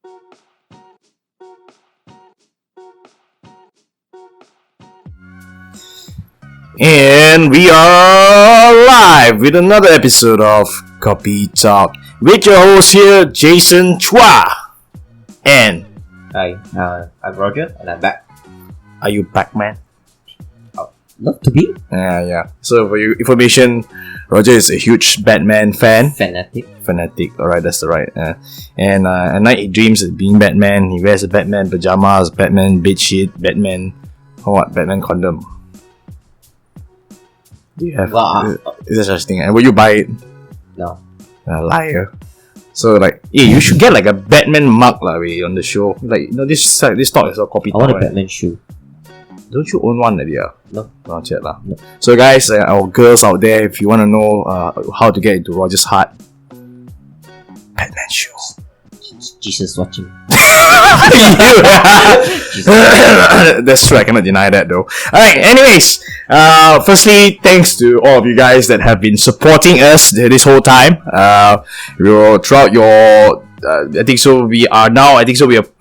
And we are live with another episode of KOPI Talk with your host here, Jason Chua. And Hi, I'm Roger, and I'm back. are you back, man? Love to be Yeah. So for your information, Roger is a huge Batman fan. fanatic. Alright, that's the right. And at night he dreams of being Batman. He wears a Batman pajamas, Batman bedsheet, Batman Batman condom. Do you have? Is there such thing? And will you buy it? No. Liar. So like, you should get like a Batman mug on the show. Like, this talk is a copy. I want a Batman shoe. Don't you own one already? No. Not yet lah. No. So guys, our girls out there, if you want to know how to get into Roger's heart, Batman shoe. Jesus watching. That's true, I cannot deny that though. Alright, anyways, firstly, thanks to all of you guys that have been supporting us this whole time. Throughout your I think so we are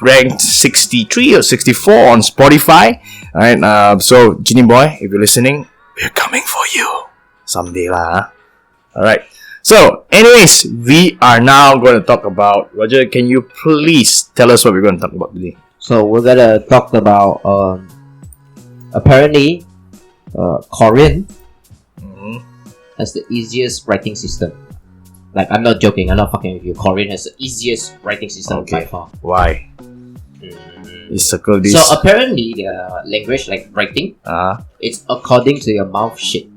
ranked 63 or 64 on Spotify. Alright, so Genie Boy, if you're listening, we're coming for you someday lah. Alright. So, anyways, we are now going to talk about... Roger, can you please tell us what we're going to talk about today? So we're gonna talk about apparently Korean has the easiest writing system. Like, I'm not joking, I'm not fucking with you. Korean has the easiest writing system by far. Why? You circle this. So apparently their language, like writing, it's according to your mouth shape.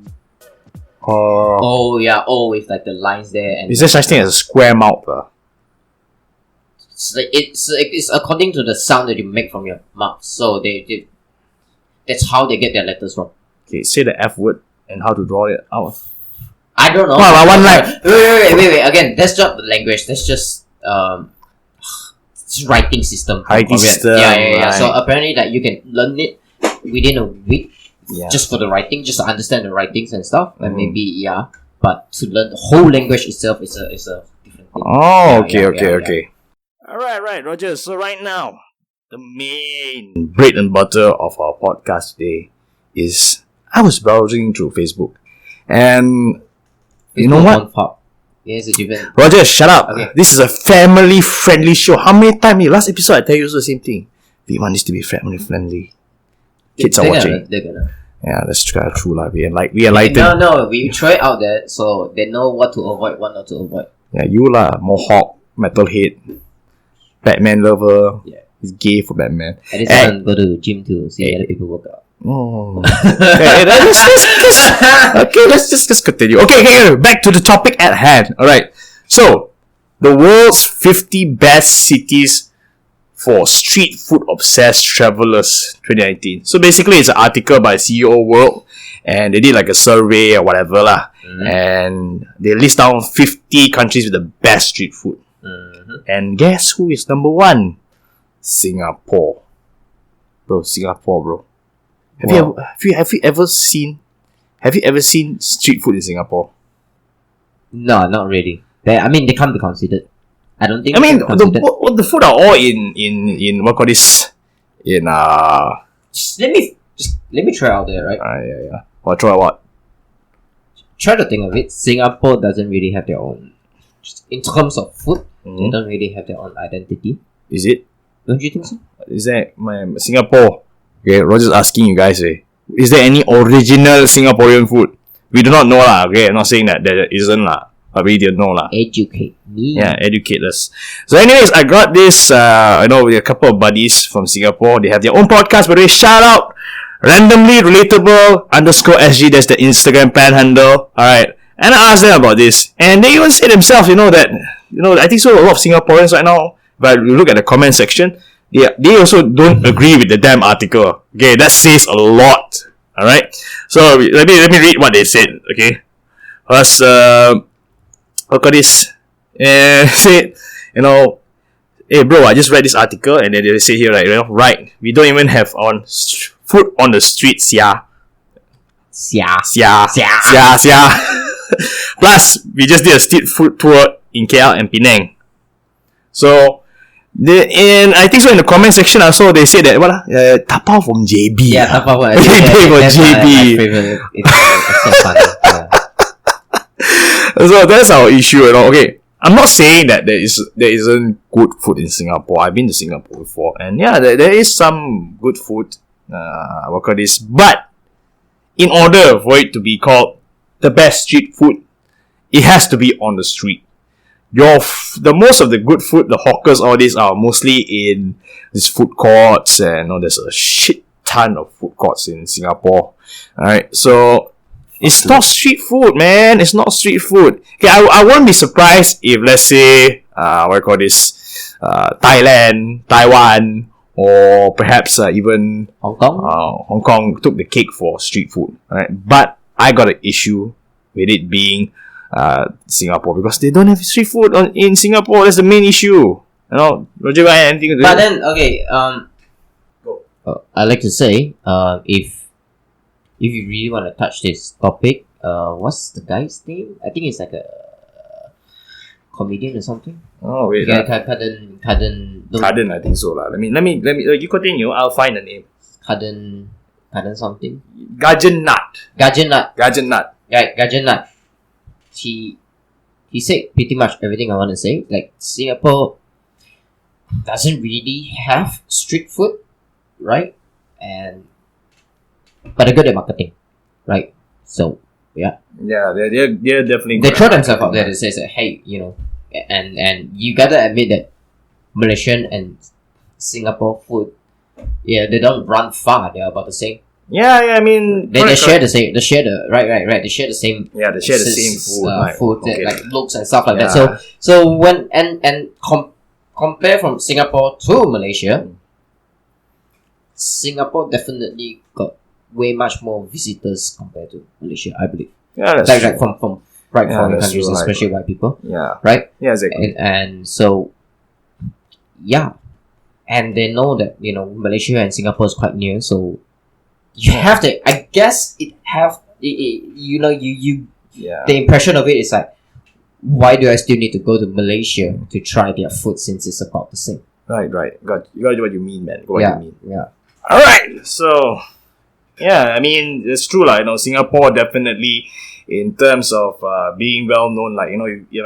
With like the lines there. And is there such thing as a square mouth? It's according to the sound that you make from your mouth. So that's how they get their letters from. Okay, say the F word and how to draw it out. I don't know. One line. Wait. Again, that's not the language. That's just writing system. Writing system. Yeah. Right. So apparently, that you can learn it within a week. Yeah. Just for the writing, just to understand the writings and stuff, and maybe but to learn the whole language itself is a different thing. Okay. Alright, Roger. So right now, the main bread and butter of our podcast today is I was browsing through Facebook, and you know what? Yes, it's different. Roger, shut up. Okay. This is a family-friendly show. How many times? Last episode I tell you the same thing. We want this to be family-friendly. Kids are watching. They're gonna. Yeah, that's true lah. We enlightened. No, we try it out there so they know what to avoid, what not to avoid. Yeah, you lah, Mohawk, metalhead, Batman lover. Yeah, he's gay for Batman. At least I don't go to gym to see other people work out. Oh, let's just continue. Okay, back to the topic at hand. All right, so the world's 50 best cities for street food obsessed travelers 2019. So basically it's an article by CEO World, and they did like a survey or whatever lah. And they list down 50 countries with the best street food. And guess who is number one? Singapore. Bro. Have you ever seen street food in Singapore? No, not really. They can't be considered. I don't think. The food are all in what call this? In let me try out there, right? Yeah. Or try what? Try to think of it. Singapore doesn't really have their own, in terms of food. They don't really have their own identity. Is it? Don't you think so? Is that Singapore? Okay, Roger's asking you guys. Is there any original Singaporean food? We do not know lah. Okay, I'm not saying that there isn't lah. But we didn't know lah. Educate me. Yeah, educate us. So anyways, I got this, with a couple of buddies from Singapore. They have their own podcast, by the way. Shout out, randomly relatable _SG. That's the Instagram pan handle. Alright. And I asked them about this. And they even say themselves, I think so a lot of Singaporeans right now, but you look at the comment section, they also don't agree with the damn article. Okay, that says a lot. Alright. So let me read what they said. Okay. First, look at this. Said, hey bro, I just read this article and then they say here, right, we don't even have food on the streets, yeah. Plus, we just did a street food tour in KL and Penang. So, And I think so in the comment section I saw they said that tapao from JB. Yeah, tapao. They from That's JB. my favorite. It's so funny. Yeah. So that's our issue, Okay, I'm not saying that there isn't good food in Singapore. I've been to Singapore before, and yeah, there is some good food. What call this? But in order for it to be called the best street food, it has to be on the street. The most of the good food, the hawkers, all these are mostly in these food courts, and there's a shit ton of food courts in Singapore. Alright, so it's not street food, man. It's not street food. Okay, I won't be surprised if, let's say, Thailand, Taiwan, or perhaps even Hong Kong took the cake for street food. Alright, but I got an issue with it being Singapore, because they don't have street food in Singapore. That's the main issue. Roger, anything to do? But then, okay, I like to say, if you really want to touch this topic, what's the guy's name? I think it's like a comedian or something. Oh wait, Kadden, I think so lah. Let me. You continue. I'll find the name. Kadden something. Gajan Nut. Right, Gajan Nut. He said pretty much everything I want to say. Like, Singapore doesn't really have street food, right? But they're good at marketing, right? So yeah, they're definitely. They throw themselves out there to say that, hey, and you gotta admit that Malaysian and Singapore food, they don't run far. They're about the same. Yeah, I mean, they share the same. They share the right. They share the same. Yeah, they share the same food. Food that, like, looks and stuff like that. So when compare from Singapore to Malaysia, Singapore definitely got way much more visitors compared to Malaysia, I believe. Yeah, that's like from foreign countries, true, especially white people. Yeah. Right. Yeah, exactly. And so, yeah, and they know that Malaysia and Singapore is quite near, so you have to. I guess the impression of it is like, why do I still need to go to Malaysia to try their food since it's about the same? Right. Got what you mean, man. Got what you mean. Yeah. All right. So, yeah, I mean, it's true, Singapore definitely, in terms of being well known, I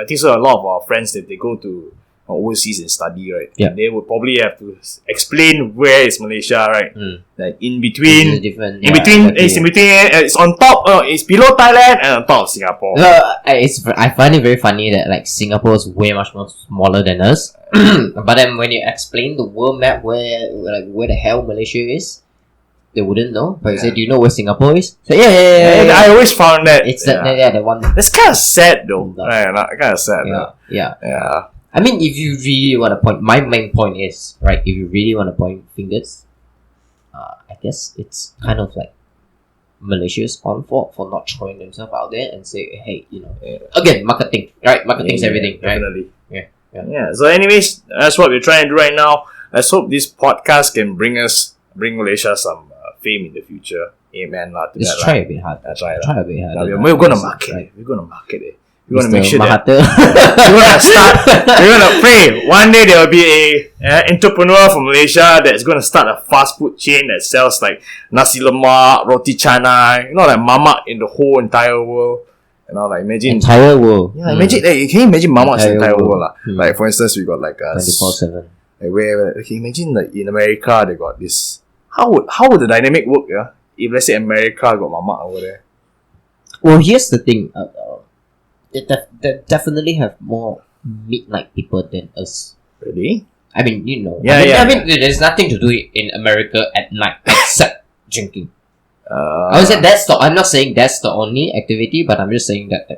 think so. A lot of our friends, that they go to overseas and study, right? Yeah. They would probably have to explain where is Malaysia, right? Like in between, it's on top, it's below Thailand and on top of Singapore. I find it very funny that, like, Singapore is way much more smaller than us. But then when you explain the world map where the hell Malaysia is, they wouldn't know. But you say, do you know where Singapore is? So yeah. I always found that it's the one. That's kind of sad though. Right, kind of sad. Yeah. I mean, if you really want to point, my main point is, right, if you really want to point fingers, I guess it's kind of like Malaysia's own fault for not throwing themselves out there and say, hey, again, marketing, right? Marketing's everything, right? Definitely. Yeah. So anyways, that's what we're trying to do right now. Let's hope this podcast can bring Malaysia some fame in the future. Amen. Just try a bit hard. Try a bit hard. We're going to market it. We're going to market it. We're going to make sure that we're going to pray. One day there will be a entrepreneur from Malaysia that's going to start a fast food chain that sells like nasi lemak, roti canai, like mamak in the whole entire world. Like, imagine entire world. Yeah, imagine. Can you imagine mamaks in the entire world? Like, for instance, we got like 24/7. Where can you imagine, like, in America they got this? How would the dynamic work? Yeah, if let's say America got mamak over there. Well, here's the thing. They definitely have more midnight people than us. Really? I mean, Yeah. I mean, there's nothing to do in America at night except drinking. I would say I'm not saying that's the only activity, but I'm just saying that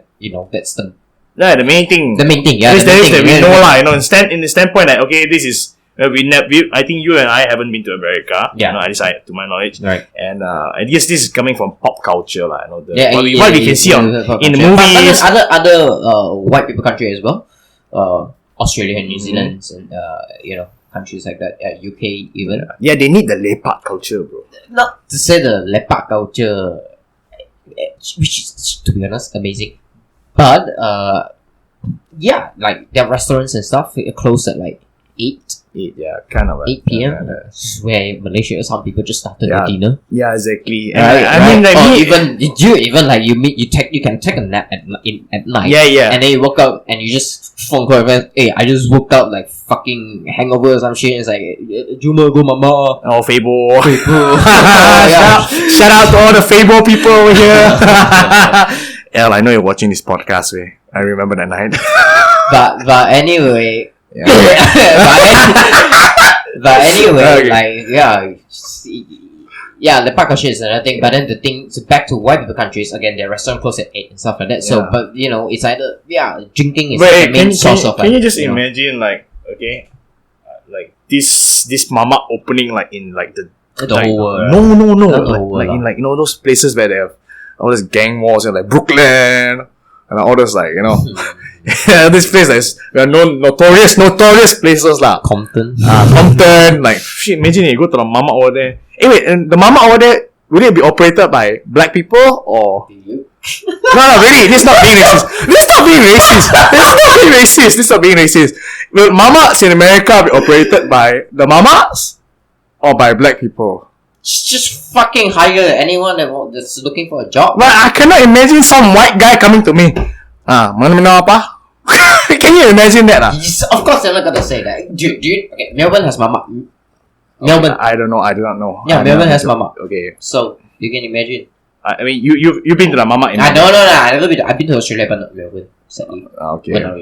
that's the main thing. The main thing, yeah. That we know lah. In the standpoint that, okay, this is I think you and I haven't been to America. Yeah. At least to my knowledge. Right. And I guess this is coming from pop culture lah. What we can see in the But movies. other white people country as well. Australia and New Zealand and countries like that. UK even. Yeah, they need the lepak culture, bro. Not to say the lepak culture, which is, to be honest, amazing. But like their restaurants and stuff close at like 8 yeah, kind of. 8 p.m. This is where Malaysia, some people just started their dinner. Yeah, exactly. And Right, I mean, like or me, even like you can take a nap at night. Yeah. And then you woke up and you just phone call everyone. Hey, I just woke up like fucking hangover or some shit. It's like Juma go mama. Oh, Fable. Yeah. Shout out to all the Fable people over here. El, I know you're watching this podcast, way. I remember that night. But anyway. Yeah. but anyway, Okay. like the park shit is another thing. But then the thing, so back to white people countries again, their restaurant close at 8 and stuff like that. So, Yeah. but it's either drinking is Wait, the main source of. can you just know. imagine, like, okay, like this mama opening, like, in, like, the whole world? No. Not the whole Like, world, in, like, those places where they have all these gang wars, like Brooklyn, and all those, like, yeah, this place is notorious places lah. Compton. Compton, like, shit, imagine you go to the mama over there. Hey, wait, and the mama over there, will it be operated by black people or? No, really, this is not being racist. Will mamas in America be operated by the mamas or by black people? Just fucking hire anyone that's looking for a job. But I cannot imagine some white guy coming to me. Mana minum apa? Can you imagine that? Of course, they're not gonna say that. Dude, okay, Melbourne has mama. Melbourne. I don't know. I do not know. Yeah, Melbourne has mama. Okay. So you can imagine. I mean, you've been to the mama in. No. I never been. I've been to Australia, but not Melbourne. Sadly. Okay. Well, no,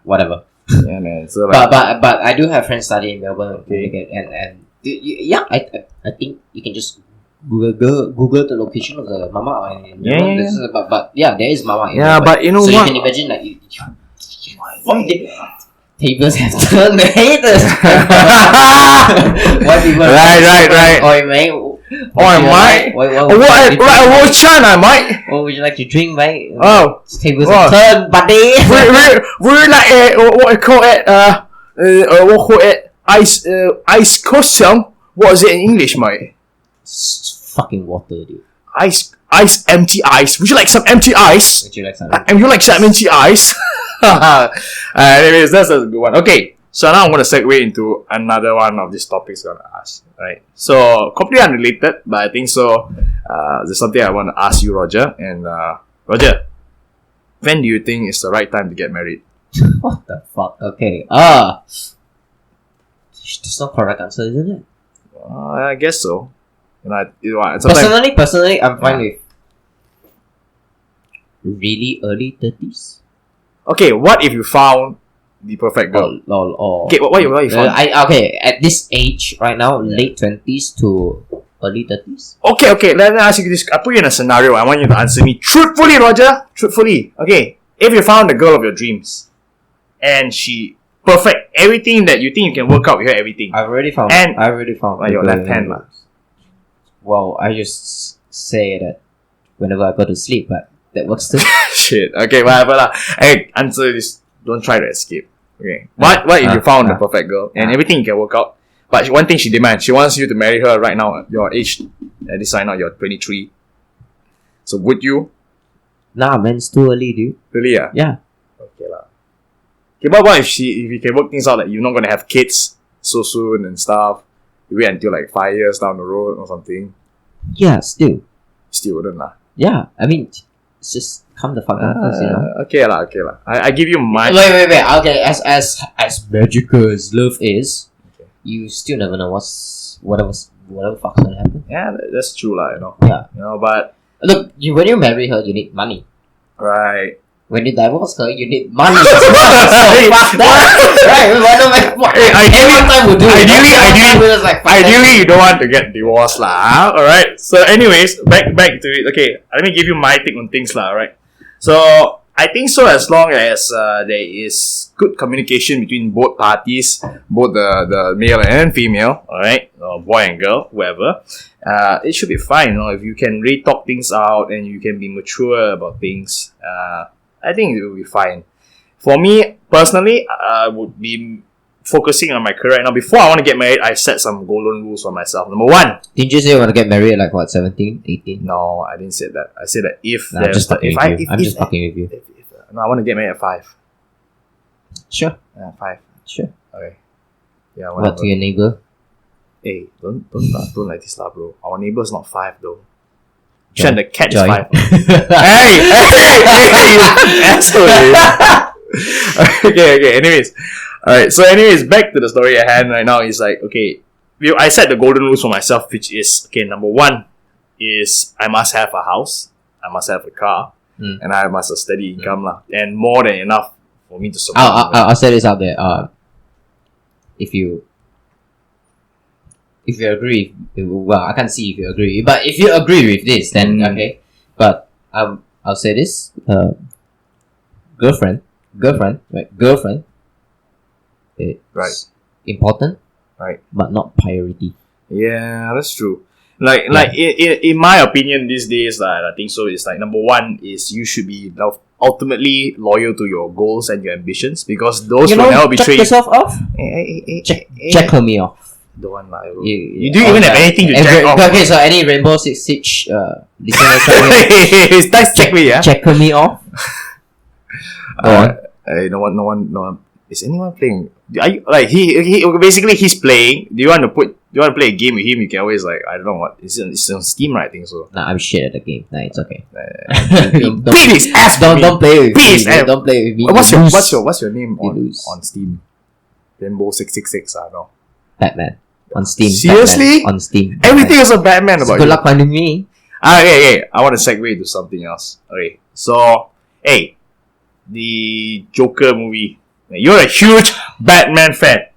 whatever. Yeah, man. So like, but I do have friends studying in Melbourne. Okay. And yeah, I think you can just Google the location of the mama in Melbourne. Yeah. But yeah, there is mama. In yeah, Melbourne. but you know so what? you can imagine like. Tables have turned the haters. White people. Right. Oi, mate. Mate. What Chan, mate? What would you like to drink, mate? Oh. Tables have turned, buddy. We're like what I call it. What call it? Ice kosong. What is it in English, mate? It's fucking water, dude. Empty ice. Would you like some empty ice? Would you like some? And you like some empty ice? Anyways, that's a good one. Okay, so now I'm going to segue into another one of these topics I'm going to ask. Right. So, completely unrelated, but I think so. There's something I want to ask you, Roger. And Roger, when do you think is the right time to get married? What the fuck? Okay. There's no correct answer, isn't it? I guess so. Sometimes, Personally, I'm fine with really early 30s. okay, what if you found the perfect girl? Okay, what you found? At this age right now, late 20s to early 30s. Okay, let me ask you this. I put you in a scenario. I want you to answer me truthfully, Roger. Truthfully. Okay, if you found the girl of your dreams and she perfect, everything that you think you can work out with her, everything. I already found. Your left hand, lah. Well, I just say that whenever I go to sleep, but that works too. Shit. Okay, whatever lah. Hey, answer this. Don't try to escape. Okay. What if you found the perfect girl and everything you can work out, but one thing she demands, she wants you to marry her right now. Your age, at this time now, you're 23. So would you? Nah, man, it's too early, dude. Really? Yeah. Okay lah. Okay, but what if you can work things out like you're not gonna have kids so soon and stuff? You wait until like 5 years down the road or something. Yeah, still wouldn't lah. Yeah, I mean, it's just come the fuck out first, you know. Okay lah. I give you my. Wait. Okay, as magical as love is, you still never know whatever fuck's gonna happen. Yeah, that's true lah. Yeah. But look, when you marry her, you need money. Right. When you divorce her, you need money. So fuck that. Right? Ideally, you don't want to get divorced lah. Alright. So, anyways, back to it. Okay, let me give you my take on things lah. Alright. So, I think so. As long as there is good communication between both parties, both the male and female, alright, or boy and girl, whoever, it should be fine. If you can really talk things out and you can be mature about things, I think it will be fine. For me, personally, I would be focusing on my career right now. Before I want to get married, I set some golden rules for myself. Number one. Didn't you say you want to get married at like what, 17, 18? No, I didn't say that. I said that if I'm just fucking with you. No, I want to get married at 5. Sure. 5. Sure. Okay. Yeah, What whatever. to your neighbor? Hey, don't like this lah, bro. Our neighbor's not 5 though. Joy. Sure, the cat is Joy. 5. hey, you asshole. okay. Anyways, alright. So, back to the story at hand. Right now, it's like, okay, I set the golden rules for myself, which is, okay, number 1 is I must have a house, I must have a car, and I must have steady income lah, and more than enough for me to support. I'll say this out there. If you agree, well, I can't see if you agree, but if you agree with this, then okay. But I'll say this: girlfriend, right? Girlfriend, it's important, right? But not priority. Yeah, that's true. Like in my opinion, these days, I think so. It's like number 1 is you should be ultimately loyal to your goals and your ambitions, because those will never betray you. Check yourself off. Check me off. Don't want lah. You don't even have anything to check off. Okay, so any Rainbow Six Siege listeners, check me, yeah. Check me off. Go on. No one. Is anyone playing? Are you like he basically he's playing? Do you want to play a game with him? You can always like, I don't know what. It's on Steam, right? I think so. Nah, I'm shit at the game. Nah, it's okay. Beat his ass. Don't play with me. Don't play with me. What's your name on Steam? Rainbow 666. I know. Batman on Steam. Seriously? Batman on Steam. Everything is a Batman about you. Good luck finding me. Okay. I want to segue to something else. Okay, so hey, the Joker movie. You're a huge Batman fan.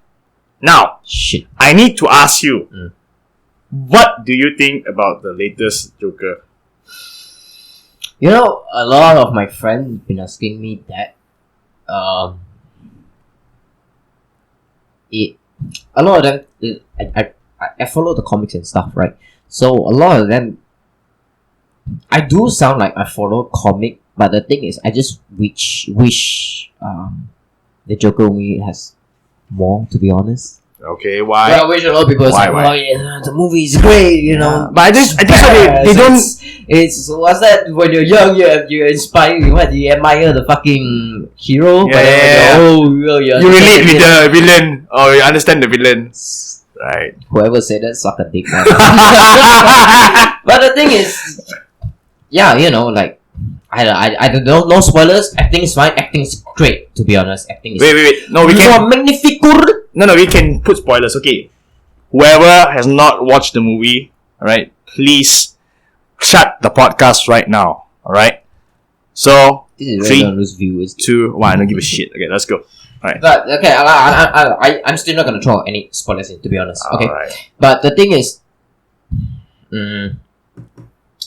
Now, shit. I need to ask you, what do you think about the latest Joker? You know, a lot of my friends have been asking me that. A lot of them, I follow the comics and stuff, right? So a lot of them, I do sound like I follow comic, but the thing is, I just wish the Joker movie has more, to be honest. Okay, why? Well, I wish a lot of people say, Why? The movie is great, you know. But I think so they don't. It's what's that? When you're young, you inspire. You admire the fucking hero. Yeah. You relate with the villain, or you understand the villain, right? Whoever said that, suck a dick. But the thing is, yeah, you know, like. I don't know. No spoilers. Acting is fine. Acting is great. To be honest, acting is. Wait. No, we can. Magnificur. No. We can put spoilers. Okay. Whoever has not watched the movie, all right, please shut the podcast right now. All right. So this is really gonna lose viewers. 2, 1. I don't give a shit. Okay, let's go. All right. But okay, I'm still not gonna throw any spoilers in. To be honest. Okay. All right. But the thing is,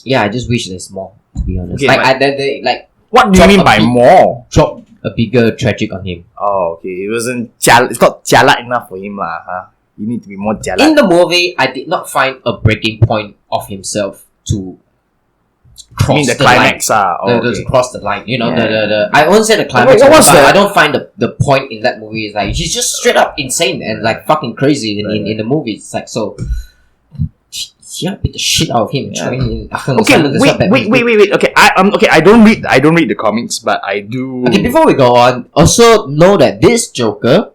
yeah, I just wish there's more. To be honest, Okay, like what do you mean by more? Drop a bigger tragic on him. Oh, okay. It wasn't it's not jalat enough for him lah. Huh? You need to be more jalat. In the movie, I did not find a breaking point of himself to cross the climax. To cross the line. You know, Yeah. the I won't say the climax. What was but the- I don't find the point in that movie is like he's just straight up insane and like fucking crazy in the movie. It's like so. Yeah, beat the shit out of him. Yeah. Okay, Wait. Okay, I don't read the comics, but I do. Okay, before we go on, also know that this Joker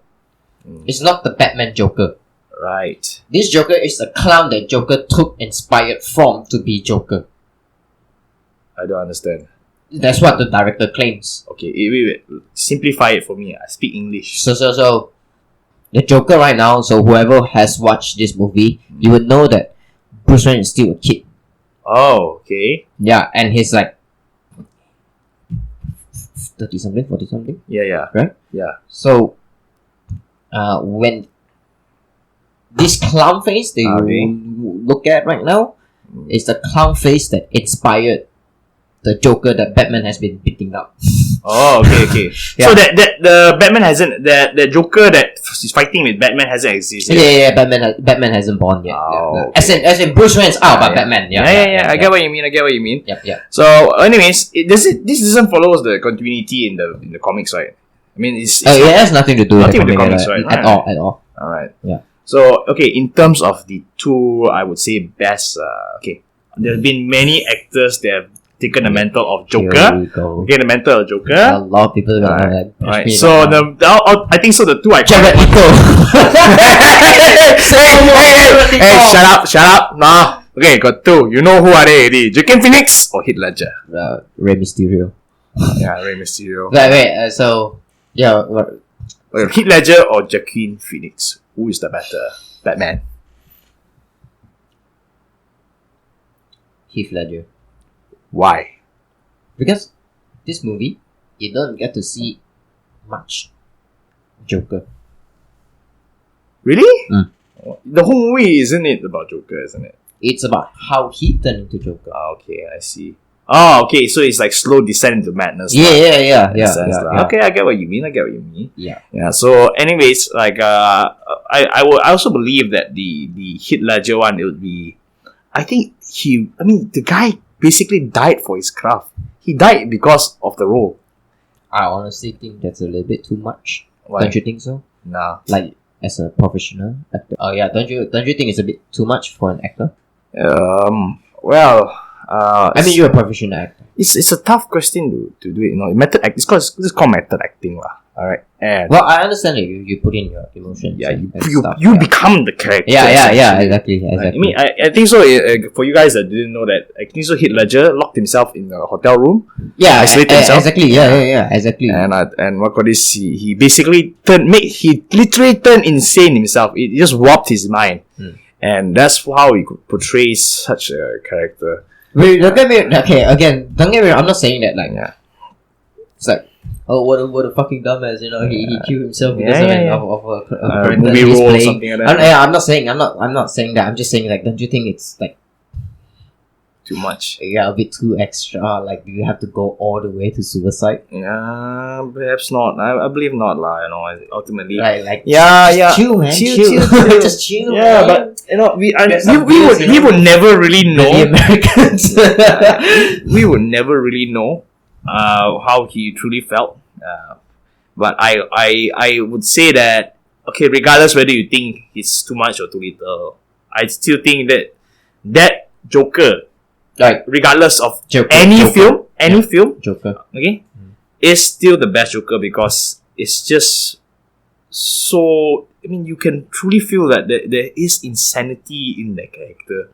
is not the Batman Joker. Right. This Joker is a clown that Joker took inspired from to be Joker. I don't understand. That's what the director claims. Okay, wait. Simplify it for me. I speak English. So the Joker right now. So whoever has watched this movie, you would know that Bruce Wayne is still a kid. Oh, okay. Yeah, and he's like 30-something, 40-something. Yeah. Right? Yeah. So, when this clown face that you look at right now is the clown face that inspired the Joker that Batman has been beating up. Oh, okay. Yeah. So that the Batman hasn't the Joker that is fighting with Batman hasn't existed. Yeah. Batman hasn't born yet. Oh, yeah. As in Bruce Wayne's out, but Batman. Yeah. I get what you mean. Yep. So, anyways, this doesn't follow the continuity in the comics, right? I mean, it's it has nothing to do with the comics, right? At all. All right. Yeah. So, okay, in terms of the two, I would say best. Okay, there have been many actors that have taken the mantle of Here Joker. we go. Okay, the mantle of Joker. A lot of people are gonna push Right. me So right I think so. The two I Jared Leto. hey, shut up. Nah. Okay, got two. You know who are they already? Joaquin Phoenix or Heath Ledger? Rey Mysterio. Yeah, Rey Mysterio. Wait. So yeah, what? Heath Ledger or Joaquin Phoenix? Who is the better Batman? Heath Ledger. Why? Because this movie, you don't get to see much Joker. Really? Mm. The whole movie isn't it about Joker, isn't it? It's about how he turned into Joker. Okay, I see. Oh, okay, so it's like slow descent into madness. Yeah. Okay, I get what you mean. Yeah. Yeah. So, anyways, like, I also believe that the Heath Ledger one, it would be. The guy basically died for his craft. He died because of the role. I honestly think that's a little bit too much. Why? Don't you think so? Nah. Like as a professional actor. Oh yeah, don't you think it's a bit too much for an actor? Well. I mean, you're a professional actor. It's a tough question to do it. You know, method act. It's called method acting, lah. All right. And Well, I understand that you put in your emotions. yeah, and you stuff, become the character. Yeah. essentially. Exactly. I mean, I think so. For you guys that didn't know that, I think so. Heath Ledger locked himself in a hotel room. Yeah, isolated himself. Exactly. Yeah, exactly. And what got this? He basically he literally turned insane himself. It just warped his mind, and that's how he could portray such a character. Wait, don't get me. Okay, again, don't get me. I'm not saying that like. Yeah. It's like, oh, what a fucking dumbass, you know. He killed himself because of a character movie he's role or playing. something like that. I'm not saying that. I'm just saying like, don't you think it's like Too much. a bit too extra? Like, do you have to go all the way to suicide? Yeah, perhaps not. I believe not, lah. You know, ultimately. Like Yeah. chill, man, chill. Just chill. Yeah, man. but you know, we We would never really The know. Americans. We would never really know how he truly felt. But I would say that, okay, regardless whether you think it's too much or too little, I still think that Joker, Like regardless of Joker, any Joker. film, Joker. okay, is still the best Joker because it's just so. I mean, you can truly feel that there is insanity in that character.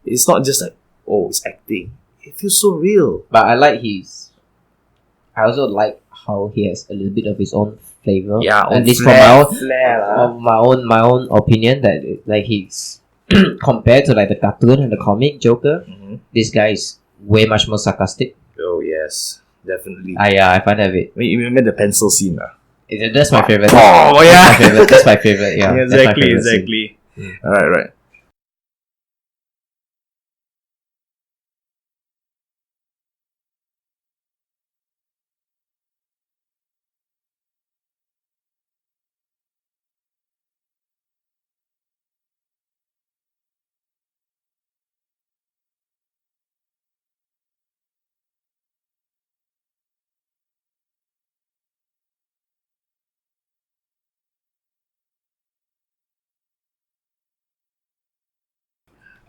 It's not just like, oh, it's acting. It feels so real. But I also like how he has a little bit of his own flavor. Yeah, at least flair, from my own opinion, that like he's compared to like the cartoon and the comic Joker, this guy is way much more sarcastic. Oh yes, definitely. I find that a bit. You remember the pencil scene? That's my favorite. Oh yeah, That's my favorite. Yeah, that's my favorite scene. exactly. Right.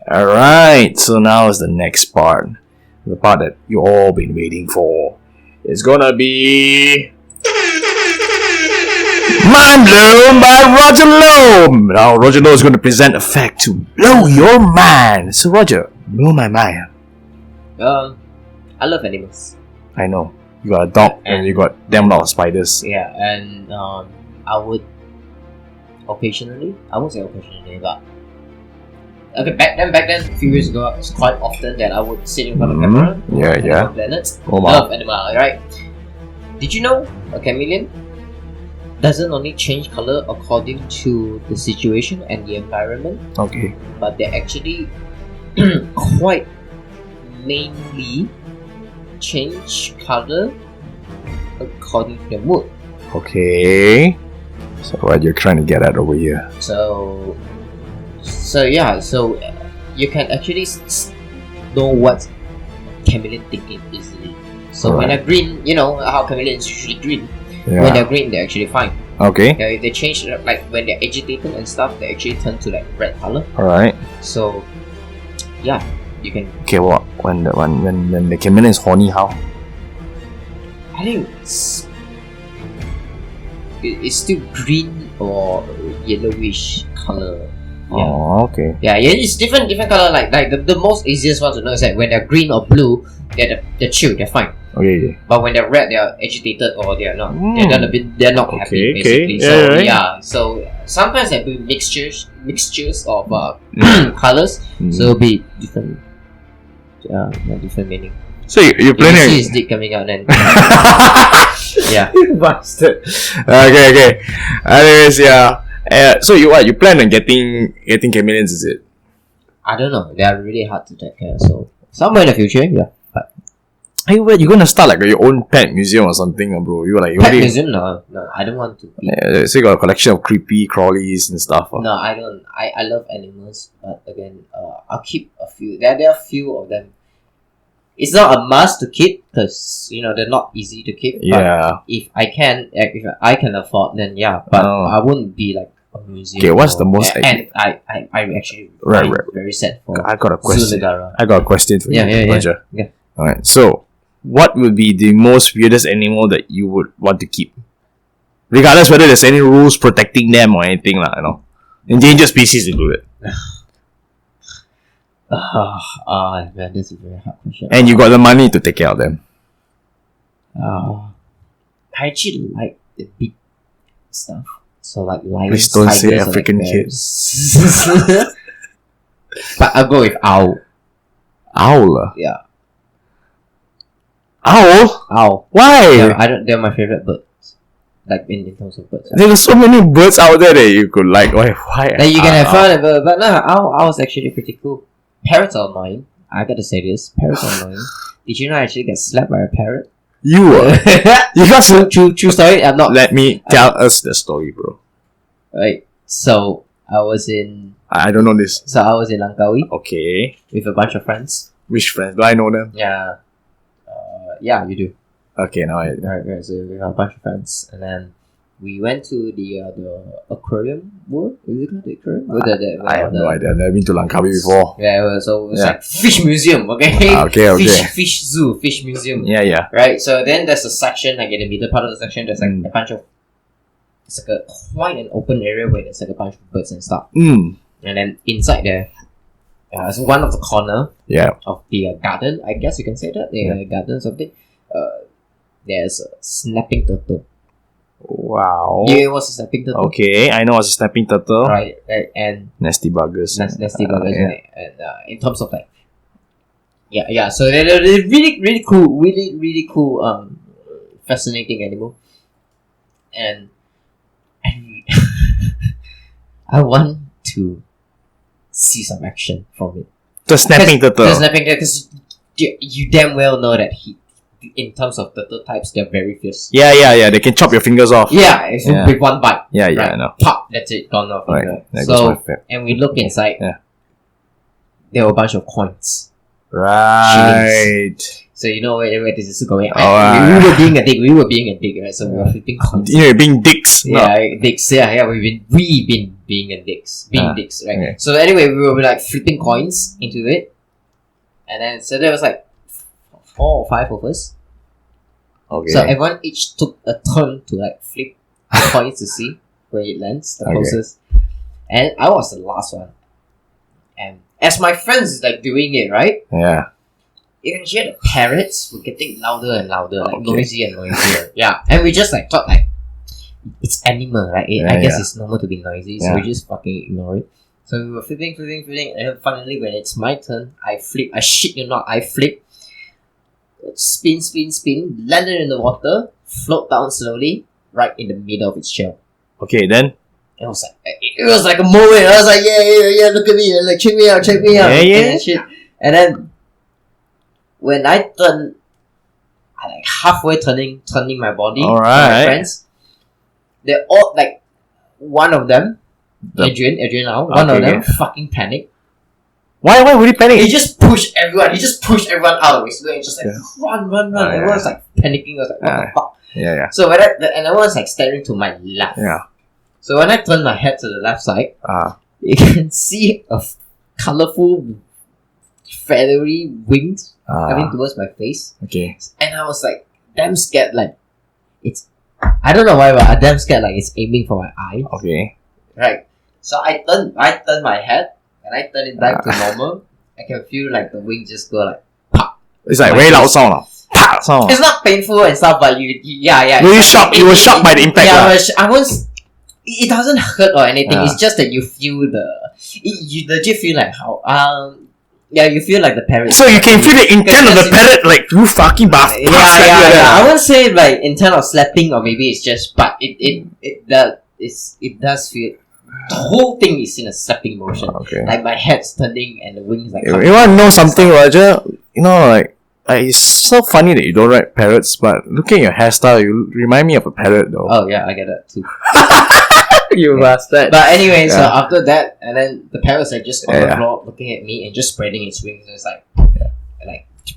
Alright, so now is the next part. The part that you all been waiting for. It's gonna be Mind Blown by Roger Lowe. Now Roger Lowe is going to present a fact to blow your mind. So Roger, blow my mind. I love animals. I know. You got a dog and you got damn lot of spiders. Yeah, and I would occasionally, I won't say occasionally, but okay, back then, a few years ago, it's quite often that I would sit in front of camera. Yeah. Planets. Oh my. Love animal, right? Did you know a chameleon doesn't only change color according to the situation and the environment, Okay. but they actually quite mainly change color according to their mood. Okay. So what you're trying to get at over here? So you can actually know what chameleon thinking easily. So when they're green, you know how chameleons usually green. Yeah. When they're green, they're actually fine. Okay. Yeah, if they change, like when they're agitated and stuff, they actually turn to like red color. Alright. So yeah, you can. Okay, what when the chameleon is horny? How? I think it's still green or yellowish color. Yeah. Oh, okay. Yeah, it's different color. Like the most easiest one to know is that when they're green or blue, they're chill, they're fine. Okay. But when they're red, they're agitated or they're not. They're not happy basically. Okay. So sometimes there will be mixtures of colors. So it'll be different. Different meaning. So you're You planning? see his dick coming out then. Yeah. You bastard. Okay. Anyways, yeah. So you plan on getting chameleons? Is it? I don't know. They are really hard to take care. So somewhere in the future, yeah. But Hey, what, you gonna start like your own pet museum or something, bro? You like pet museum? No, I don't want to. So you got a collection of creepy crawlies and stuff. No, I don't. I love animals, but again, I'll keep a few. There are a few of them. It's not a must to keep because they're not easy to keep. Yeah. But if I can afford, then yeah. But I wouldn't be like a museum. Okay, what's the most? And I actually very sad for. I got a question. Zulagara. I got a question for you, Roger. Yeah. All right. So, what would be the most weirdest animal that you would want to keep, regardless whether there's any rules protecting them or anything, endangered species included? Man, this is a very hard question. And you got the money to take care of them. I actually like the big stuff. So like lions, Please don't say tigers, African like kids. But I'll go with owl. Owl? Yeah. Owl? Why? Yeah, they're my favorite birds. Like in terms of birds. There are so many birds out there that you could like. Why? Like you can have fun, but no, owl's actually pretty cool. Parrots are annoying. I gotta say this. Parrots are annoying. Did you know I actually get slapped by a parrot? You got true story. I'm not. Let me tell us the story, bro. Right. So I was in. I don't know this. So I was in Langkawi. Okay. With a bunch of friends. Which friends? Do I know them? Yeah. Yeah, you do. Okay, now I. Right. So we have a bunch of friends, and then we went to the aquarium world. Is it called the aquarium? I have no idea. I've never been to Langkawi before. Yeah, so it was like fish museum. Okay. Okay. Fish zoo, fish museum. Yeah. Right. So then there's a section like in the middle part of the section. There's like a bunch of. It's like quite an open area where there's like a bunch of birds and stuff. And then inside there, it's one of the corner. Yeah. Of the garden, I guess you can say that the garden or something. There's a snapping turtle. Wow. Yeah, it was a snapping turtle. Okay, I know it's a snapping turtle. Right, and nasty buggers. Nasty buggers, right? And in terms of like, yeah. So they're really cool, fascinating animal, and I want to see some action from it. The snapping turtle. The snapping turtle, because you damn well know that in terms of turtle types, they're very fierce. Yeah. They can chop your fingers off. Yeah, with one bite. Yeah, right? I know. Pop, that's it, gone off. Right. So, and we look inside. Yeah. There were a bunch of coins. Right. So you know where this is going. Right. We were being a dick, right? So we were flipping coins. You're being dicks. Yeah, dicks. Yeah. We've been being a dicks. Dicks, right? Okay. So anyway, we were like flipping coins into it. And then, so there was like 4 or 5 of us. Okay. So everyone each took a turn to like flip the coins to see where it lands, the closest. And I was the last one. And as my friends is like doing it, right? Yeah. You can hear the parrots were getting louder and louder, like noisier and noisier. Yeah. And we just like thought like, it's animal, right? I guess it's normal to be noisy, so we just fucking ignore it. So we were flipping, and then finally when it's my turn, I flip. I shit you not, I flip. Spin, landed in the water, float down slowly, right in the middle of its shell. Okay, then? It was like a moment. I was like, yeah, look at me, like check me out. Yeah. And shit. And then when I turn, I like halfway turning my body to my friends. They're all like, one of them, Adrian now, one of them fucking panicked. Why would he panic? He just pushed everyone out of his way and just like run. Everyone's like panicking. I was like, what the fuck? Yeah. So and everyone's like staring to my left. Yeah. So when I turn my head to the left side, you can see a colorful feathery wings coming towards my face. Okay. And I was like, damn scared, like, I don't know why, but I'm damn scared, like, it's aiming for my eye. Okay. Right. So I turn my head, and I turn it back to normal. I can feel, like, the wing just go, like, pop. It's like very loud sound. Pop sound. It's not painful and stuff, but yeah. Were you shocked? You were shocked by the impact. Yeah, I was. It doesn't hurt or anything. Yeah. It's just that you feel you legit feel like how you feel like the parrot. So you can feel the intent of the parrot, like you fucking bastard. Yeah. I wouldn't say like intent of slapping, or maybe it's just, but it does feel. The whole thing is in a slapping motion. Okay. Like my head's turning and the wings like. You want to know something, Roger? You know, like it's so funny that you don't write parrots, but looking at your hairstyle, you remind me of a parrot, though. Oh yeah, I get that too. You bastard. But anyway, so after that, and then the parrot's like just on the floor looking at me and just spreading its wings, and it's like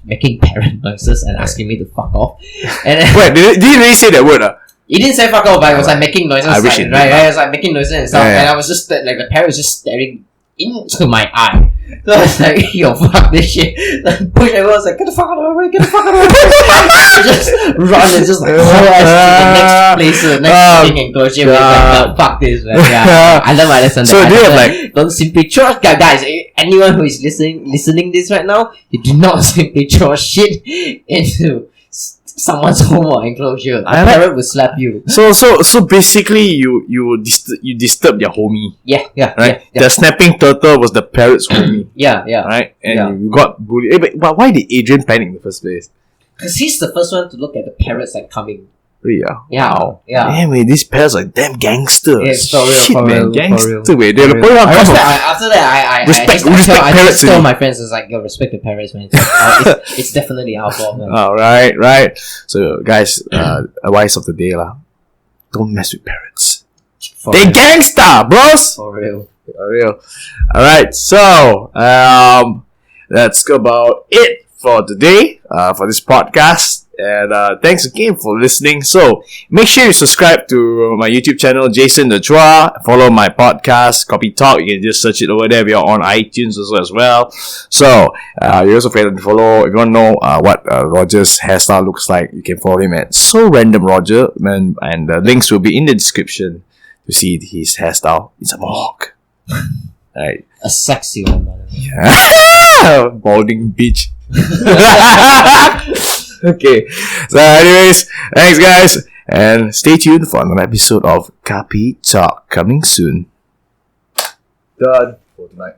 making parrot noises and asking me to fuck off. And then, wait, did he really say that word? He didn't say fuck off, but it was like making noises. I wish like, it right? did. It was like making noises and stuff, and I was just like the parrot was just staring into my eye. So I was like, yo, fuck this shit. Like, push everyone was like, get the fuck out of my way, get the fuck out of my way. I just run and just like haul ass to the next place, the next thing enclosure. Like, fuck this, man. Yeah, I learned my lesson. So do you have like, don't simply throw, guys, anyone who is listening this right now, you do not simply throw shit into someone's home or enclosure. A parrot will slap you. So basically, you disturb their homie. Yeah, right. Yeah. The snapping turtle was the parrot's homie. Yeah. Right, and you got bullied. But why did Adrian panic in the first place? Because he's the first one to look at the parrots like coming. Really? Yeah. Wow. Yeah. Damn, man, these parrots are damn gangsters. Yeah, Shit, for man, real, gangster. for Wait, they're the real. After that, I respect I parrots. just told my friends, it's like, yo, respect the parrots, man. It's definitely our fault, man. Oh, right. So, guys, advice of the day, lah. Don't mess with parrots. They gangster, bros. For real. Alright, so that's about it for today, for this podcast. And thanks again for listening. So make sure you subscribe to my YouTube channel, Jason the Chua. Follow my podcast, KOPI Talk. You can just search it over there. We are on iTunes also as well. So you also can follow. If you want to know what Roger's hairstyle looks like, you can follow him at So Random Roger, and the links will be in the description to see his hairstyle. It's a mohawk. Right. A sexy one, by the way. Yeah. Balding bitch. Okay. So anyways, thanks guys. And stay tuned for another episode of KOPI Talk coming soon. Done for tonight.